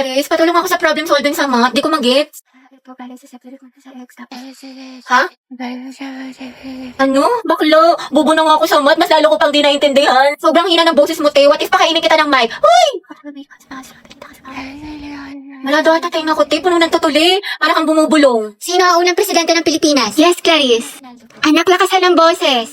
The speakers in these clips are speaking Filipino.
Paris, patulong ako sa problem solving sa math. Di ko mag-gets. Ito, galing sa separate ko sa ex. Ha? Ano? Bakla? Bobo na nga ako sa math. Mas lalo ko pang di naintindihan. Sobrang hina ng boses mo, te. What if pakainin kita ng mic? Hoy! Wala daw tatay na ko, te. Puno ng tutuli. Para kang bumubulong. Sino ang unang presidente ng Pilipinas? Yes, Clarice. Anak, lakasan ng boses.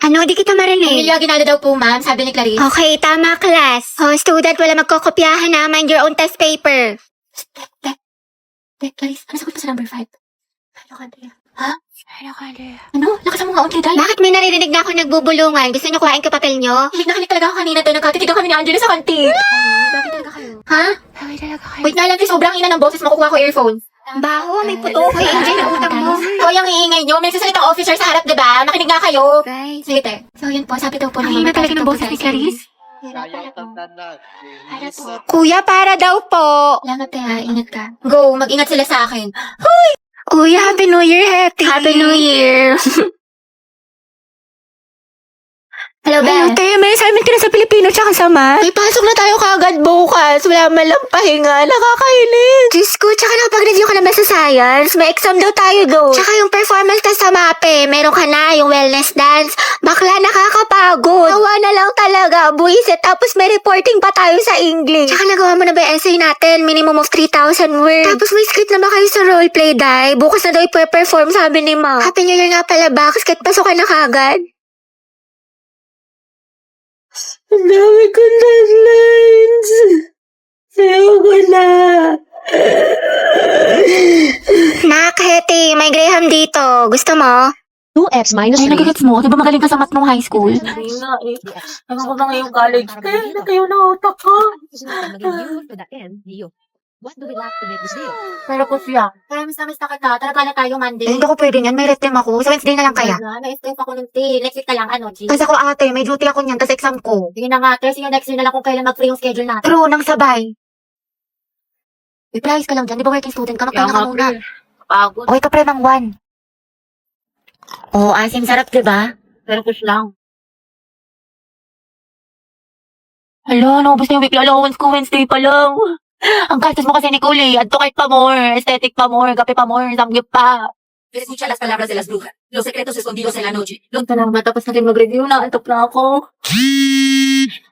Ano, di kita marinig. Emilia Aguinaldo daw po, ma'am. Sabi ni Clarice. Okay, tama, class. Oh, student, wala magkokopyahan na. Mind your own test paper. Clarice, ano sagot pa sa number 5? Ano ka, Andrea? Ha? Ano ka, Andrea? Ano? Lakas mo nga, Andrea, dahil. Bakit may naririnig na ako nagbubulungan? Gusto niyo kuhain ko papel niyo? Hilig na hilig talaga ako kanina, te. Nagkatitigan kami ni Angela sa kantin. Bakit talaga kayo? Ha? Bakit talaga kayo? Wait na lang, te. Sobrang hina ng boses mo. Kukuha ko earphone. Baho, may puto. Hoy, Angel, ang utang mo. Hoy, ang iingay nyo. May sasalita officer sa harap, diba? Makinig nga kayo. Guys. Sige, te. So, yun po. Sabi daw po Ang hina talaga ng boses ni Clarice. Sayang tanda na. Kuya, para daw po. Salamat, te, ha. Ingat ka. Go. Mag-ingat sila sa akin. Kuya, Happy New Year, Hetty. Happy New Year. Hello, Hello, Ben. te. May assignment ka na sa Pilipino tsaka sa math? May pasok na tayo kagad bukas. Wala man lang pahinga. Nakakainis. Diyos ko, tsaka nakapag-review ka na ba sa science? May exam daw tayo doon. Tsaka yung performance test sa MAPE, meron ka na, yung wellness dance. Bakla, nakakapagod. Awa na lang talaga, buwisit. Tapos may reporting pa tayo sa English. Tsaka nagawa mo na ba yung essay natin? Minimum of 3,000 words. Tapos may script na ba kayo sa roleplay, Day? Bukas na daw i-perform, sabi ni Ma. Happy New Year nga pala, Bax. Kahit pasukan na kagad. Ang dami ko deadlines. Sayo ko na. Nak, Hetty, may Graham dito. Gusto mo? 2x minus Ay, 3. nagigits mo. Di ba magaling ka sa math nung high school? Hindi na eh. Ewan ko ba ngayong college? Eh, nagkayo na utak ko. What do we lack to make this deal? Pero po siya. Pero miss na kita. Talaga na tayo Monday. Eh, hindi ko pwede yan. May restem ako. Sa Wednesday na lang kaya. Na-stress ako ng tea. Next week na lang, ano, G? Kasi ako ate, may duty ako niyan, tas exam ko. Sige na nga, Tres, yung next week na lang kung kailan mag-free yung schedule natin. True, nang sabay. I-price ka lang dyan. Di ba working student ka? Magpahinga ka muna. Pagod. Okay ka pre ng 1. Oh, asim sarap, di ba? Pero push lang. Hala, naubos na yung weekly allowance ko. Wednesday pa lang. Ang gastos mo kasi, Nicole, adto kahit pa more, aesthetic pa more, kape pa more, samgyup pa. Escucha las palabras de las brujas, los secretos escondidos en la noche. Salamat, tapos natin mag-review na, antok na ako.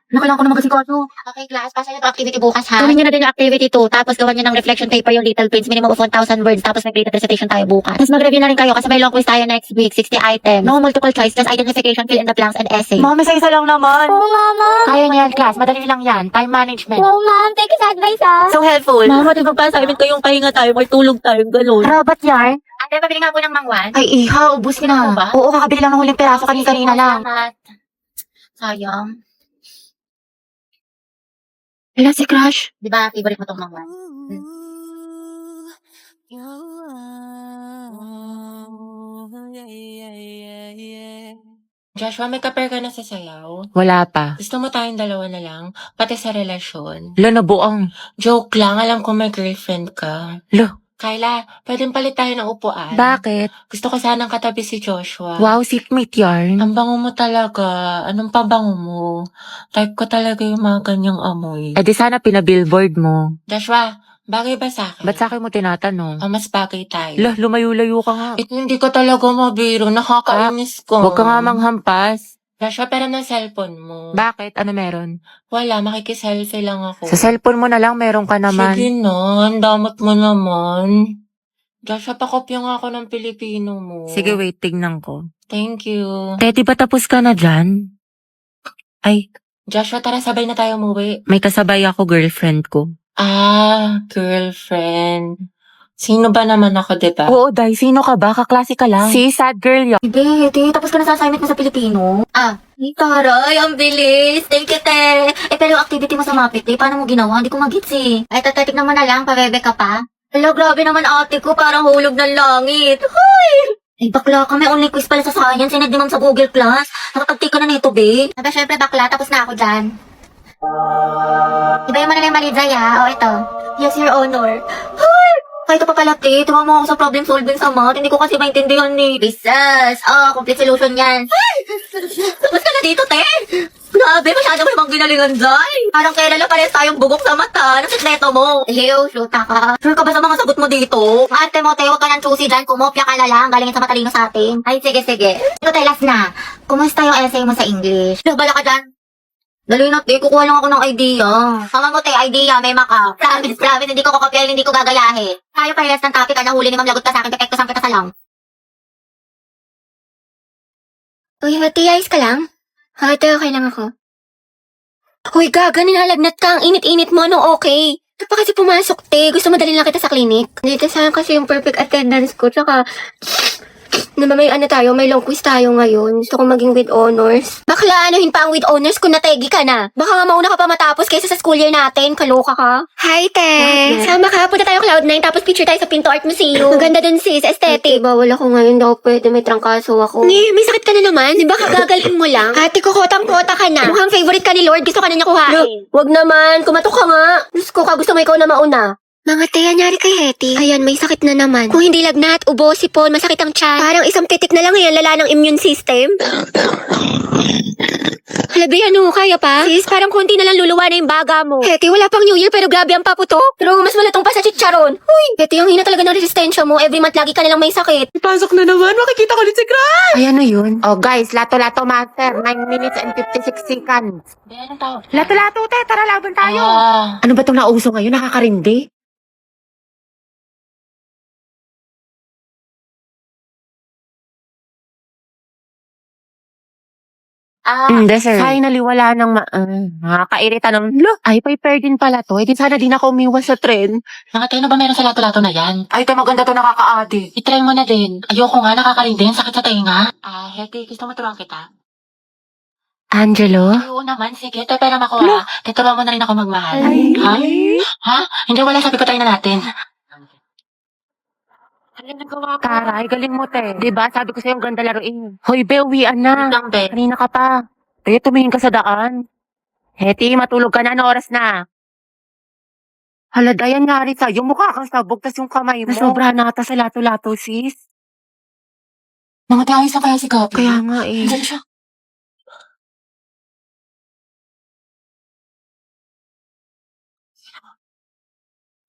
Nakailangan ko na mag-asikaso. Okay, class. Pasa niyo to activity bukas, ha? Gawin niyo na din yung activity 2, tapos gawan niyo ng reflection paper yung little prints, minimum of 1,000 words, tapos may creative presentation tayo bukas. Tapos mag-review na rin kayo kasi may long quiz tayo next week, 60 items. No multiple choice, just identification, fill in the blanks, and essay. Mami, sa isa lang naman. Oo, mama. Kaya niya yan, class. Madali lang yan. Time management. Oo, ma'am. Thank you sa advice, ha. So helpful. Mama, di ba pa sa amin kayong pahinga tayo, may tulog tayo, gano'n. Robot yarn? Ate, pabili nga po ng mangwan. Ay, iha. Ubus ka na. Ano ba? Oo, kakabili lang ng huling piraso kanina lang. Salamat. Sayang. Ilan si Crush? Di ba, favorite mo tong mangwan? Joshua, may ka-pair ka na sa sayaw? Wala pa. Gusto mo tayong dalawa na lang? Pati sa relasyon? Lo, nabuang. Joke lang, alam ko may girlfriend ka. Lo, Kyla, pwedeng palit tayo ng upuan. bakit? Gusto ko sanang katabi si Joshua. Wow, seatmate yarn. Ang bango mo talaga. Anong pabango mo? Type ko talaga yung mga ganyang amoy. Eh di sana pinabillboard mo. Joshua, bagay ba sa akin? Ba't sa akin mo tinatanong? Mas bagay tayo. Lo, lumayo-layo ka nga. Hindi ko talaga mabiro. Nakakainis ko. Huwag ka nga manghampas. Joshua, pero ng cellphone mo. Bakit? Ano meron? Wala, makikiselfie lang ako. Sa cellphone mo na lang meron ka naman. Sige na, ang damot mo naman. Joshua, pakopya nga ako ng Pilipino mo. Sige, wait, tignan ko. Thank you. Teti, ba tapos ka na dyan? Ay, Joshua, tara sabay na tayo umuwi. may kasabay ako, girlfriend ko. Girlfriend. Sino ba naman ako, diba? Oo, Day, sino ka ba? Kaklase ka lang. Si sad girl yun. Bebe, tapos ka na sa assignment mo sa Pilipino? Taray, ang bilis. Thank you, te. Pero yung activity mo sa Mapit, paano mo ginawa? Hindi ko magits eh. Ay, tatignan mo na lang, pabebe ka pa. Hello, grabe naman ate ko, parang hulog ng langit. Hoy! Ay, bakla ka, may online quiz pala sa science, sinad naman sa Google Class. Nakatagtik ka na nito, be. Aba, syempre, bakla, tapos na ako dyan. Ibayin mo na lang yung mali, Zaya. O, ito. Yes, your honor. Hoy! Kahit pa pala, te, tuwa mo ako sa problem solving sa math. Hindi ko kasi maintindihan ni Bisas. Complete solution yan. Tapos ka na dito, te. Grabe, masyado mo namang ginalingan dyan. Parang kailan lang pares tayong bugok sa mata. Anong sikreto mo? Ew, shoota ka. Sure ka ba sa mga sagot mo dito? Ate mo, huwag ka nang choosy dyan. Kumopya ka na lang. Galingin sa matalino sa atin. Ay, sige. Ito, telas na. Kumusta yung essay mo sa English? Bala ka dyan. Dali na, te. Kukuha lang ako ng idea. Sama mo, te. Idea, may maka. Promise, hindi ko kokopyahin, hindi ko gagayahin. Tayo parehas ng topic, nahuli ni Ma'am Lagot ka sa akin. Depekto sang kita sa lang. Uy, Hati, ayos ka lang? Hati, okay lang ako. Uy, gaga, nilalagnat ka. Ang init-init mo, no, okay. Ito pa kasi pumasok, te. Gusto mo dalhin lang kita sa clinic? Dito sayang kasi yung perfect attendance ko. Tsaka, may may long quiz tayo ngayon. Gusto ko maging with honors. Bakla, anuhin pa ang with honors kung nategi ka na. Baka nga mauna ka pa matapos kaysa sa school year natin. Kaloka ka. Hi, te. Sama ka. Punta tayo Cloud9 tapos picture tayo sa Pinto Art Museum. Ang ganda dun, sis. Aesthetic. Bawal ako ngayon daw. Pwede may trangkaso ako. May sakit ka na naman. Di ba kagagalin mo lang? Ate ko, kotang-kota ka na. Mukhang favorite ka ni Lord. Gusto ka na niya kuhain. Wag naman. Kumatok ka nga. Diyos ko ka. Gusto mo ikaw na mauna. Mga te, anyari kay Hetty. Ayan, may sakit na naman. Kung hindi lagnat, ubo, sipon, masakit ang tiyan. Parang isang titik na lang yan, lala ng immune system. Halabi, ano, kaya pa? Sis, parang konti na lang luluwa na yung baga mo. Hetty, wala pang New Year pero grabe ang paputok. Pero mas malatong pa sa chicharon. Uy, Hetty, ang hina talaga ng resistensya mo. Every month lagi ka na lang may sakit. Pasok na naman, makikita ko ulit si Cry! Ay, ano yun? Oh, guys, lato-lato master. 9 minutes and 56 seconds. Anong tawag? Lato-lato, te. Tara, laban tayo. Ah, Ano ba itong nauso ngayon? Nakakarindi? Dessert. Finally, wala nang nakakairita ng, ay, paper din pala to. Eh, di sana din ako umiwas sa trend. nakatay na ba meron sa lato-lato na yan? Ay, ito maganda to, nakaka-addict. I-try mo na din. Ayoko nga, nakakarin sakit sa tenga. Heti, gusto mo turuan kita? Angelo? Ay, oo naman, sige. Ito, pera ako Tuturuan mo na rin ako magmahal. Ha? Ha? Hindi, wala, sabi ko tayo na natin. Taray, galing mo, te. Diba? Sabi ko sa'yo, ang ganda laruin. Hoy, be, uwian na. Lang, be. Kanina ka pa. Te, tumingin ka sa daan. Heti, matulog ka na. Ano oras na? Hala, Dayan nga rin sa'yo. Mukha kang sabog, tas yung kamay mo. Nasobrahan na ata sa lato-lato, sis. Mga tiayos na kaya si Gabi. Kaya nga eh. Diyan siya.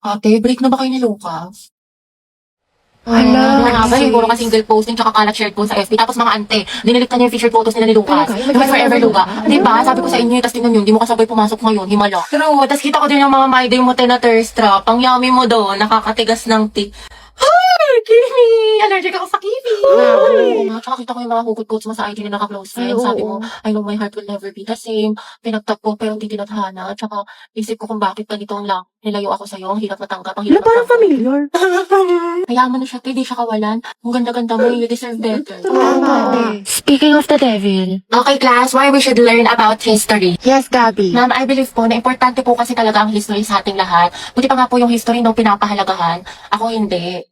Ate, break na ba kayo ni Lucas? Hala. Nga ba, siguro ka single posting tsaka kalat shared po sa FB. Tapos mga ante, dinilit na niya yung featured photos nila ni Lucas. Diba forever Luga? Diba? Sabi ko sa inyo, tas tingnan yun, di mo kasabay pumasok ngayon, himala. True, tas kita ko din yung mga my day mo na thirst trap. Ang yummy mo doon, nakakatigas ng tea. Ay, Kimi! Allergic ako sa kiwi! Oo nga, tsaka kita ko yung mga hugot quotes mo sa IG na naka-close friends. Sabi mo, I know my heart will never be the same. Pinagtag ko pero hindi tinadhana. Tsaka isip ko kung bakit ganito lang. Nilayo ako sa'yo, ang hirap matanggap, ang hirap matanggap. familiar. Kaya mo na siya, hindi siya kawalan. Ang ganda-ganda mo, you deserve better. Speaking of the devil. Okay, class, why we should learn about history. Yes, Gabi. Ma'am, I believe po na importante po kasi talaga ang history sa ating lahat. Buti pa nga po yung history nung pinapahalagahan. Ako hindi.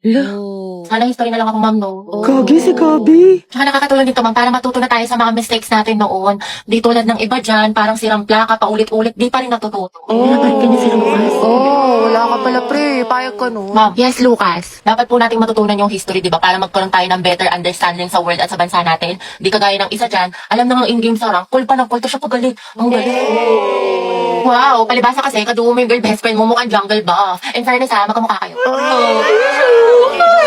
Sana history na lang ako, ma'am, no? Gagi si Gabi. Tsaka nakakatulong dito, ma'am, para matuto na tayo sa mga mistakes natin noon. Di tulad ng iba dyan, parang sirang plaka, paulit-ulit, di pa rin natututo. Wala ka pala, pre. Payag ka, no? Ma'am, Yes, Lucas. dapat po nating matutunan yung history, di ba? Para magkaroon tayo ng better understanding sa world at sa bansa natin. Di kagaya ng isa dyan, alam na ng in-game sa rank, call pa ng call, siya pagaling. Ang galing. Wow, palibasa kasi, kadugo mo yung girl best friend mo, mukhang jungle buff. In fairness ha, magkamukha kayo.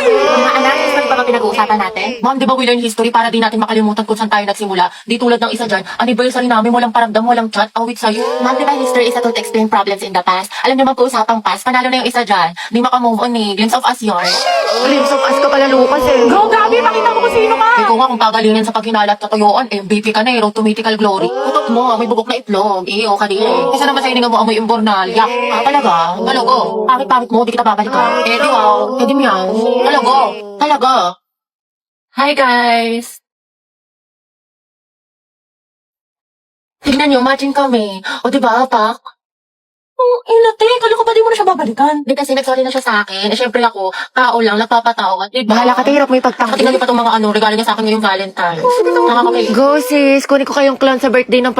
Mga anak, history pa ba pinag-uusapan natin? Ma'am, di ba we learn history para di natin makalimutan kung saan tayo nagsimula? Di tulad ng isa dyan, anniversary namin, walang paramdam, walang chat, awit sa'yo. Ma'am, di ba history is a tool to explain problems in the past? Alam niyo mag-uusapang past, panalo na yung isa dyan. Di makamove on eh, glimpse of us yarn. Glimpse of us ka pala, Lucas, eh. Go, Gabi! Pakita mo kung sino ka! Ikaw nga kung pagalingin sa paghinala at katuyuan, MVP ka na eh, road to mythical glory. Putok mo, may bubok na itlog. Iyo ka din. Isa naman sa hininga mo, amoy imbornal. Yak. Talaga? Talago. Pangit-pangit mo, di kita babalikan. Eh, di wow. Eh, di meow. Talago. Talaga. Hi, guys! Tignan nyo, matching kami. O, di ba, Pak? Inate, kala ko ba di mo na siya babalikan? Di kasi nagsorry na siya sa akin. Eh, syempre ako, tao lang, nagpapatawa. Diba? Bahala ka, hirap mo Saka ipagtanggi. tingnan niyo pa itong mga regalo niya sa akin ngayong Valentine's. Nakakapay. Go, sis. Kunin ko kayong clown sa birthday ng